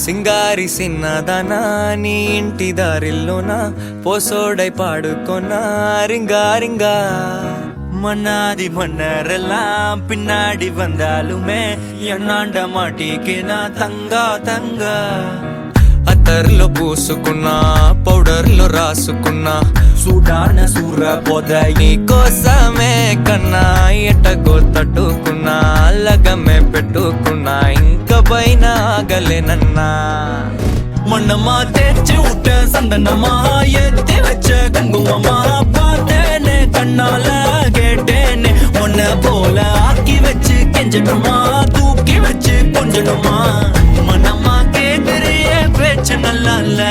సింగారి సిన్నదనా నీ ఇంటి దారిల్లోన పోసోడై పాడుకొన్నా రింగా రింగా மன்னாதி மன்னரெல்லாம் பின்னாடி வந்தாலுமே என்னாண்ட மாட்டிக்கினா தங்கா தங்கா అత్తర్లో పూసుకున్నా పౌడర్లో రాసుకున్నా సూడాన సూర పొద నీ కోసమే కన్నా ఎటగో తట్టుకున్నా లగమే పెట్టుకున్నా ఇంక పైన ఆగలేనన్నా மண்ணமா தேய்ச்சி விட்ட சந்தனமா ஏத்தி வச்ச குங்குமமா பார்த்தேனே கண்ணால கேட்டேனே உன்ன போல ஆக்கி வச்சு கெஞ்சணுமா தூக்கி வச்சு கொஞ்சணுமா மனமா கேக்குறிய பேச்சு நல்லா இல்ல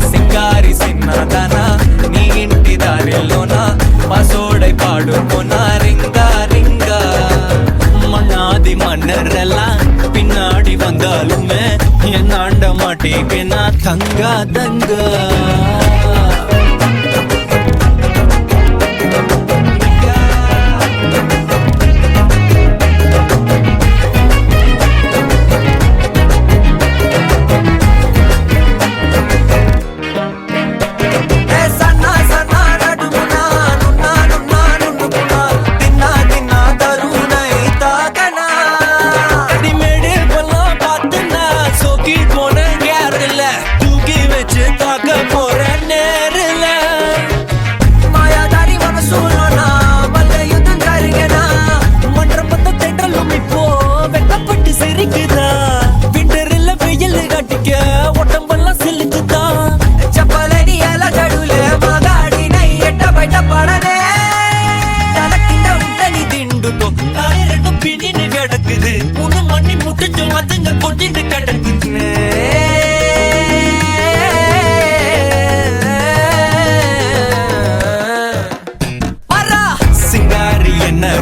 సింగారి సిన్నదనా నీ ఇంటి దారిలోనా పసోడై పాడుకోనా రింగా రింగా மன்னாதி மன்னரெல்லாம் பின்னாடி வந்தாலுமே என்னாண்ட மாட்டேனா தங்கா தங்கா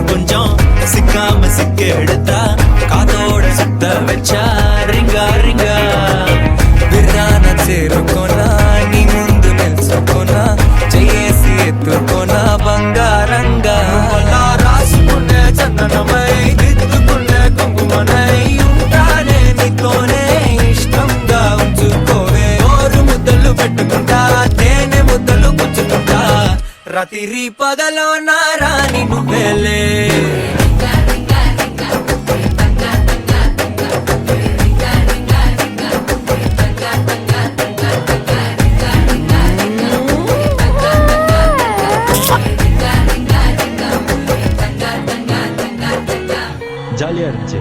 கொஞ்சம் சிக்காம சிக்க எடுத்தா காதோட சுத்த வச்சா రింగా రింగా విరాన చేరుకోనా నీ ముందు నిల్చుకోనా చేసి ఎత్తుకోనా బంగారంగా రాసుకున్న చందనమై దిద్దుకున్న కుంకుమనై ఉంటానే నీతోనే ఇష్టంగా ఉంచుకోవే ఓరు ముద్దలు పెట్టుకుంటా తేనె ముద్దలు గుచ్చుకుంటా రాత్రి పగలో నా రాణి నువ్వేలే ஜாலியா இருந்துச்சு.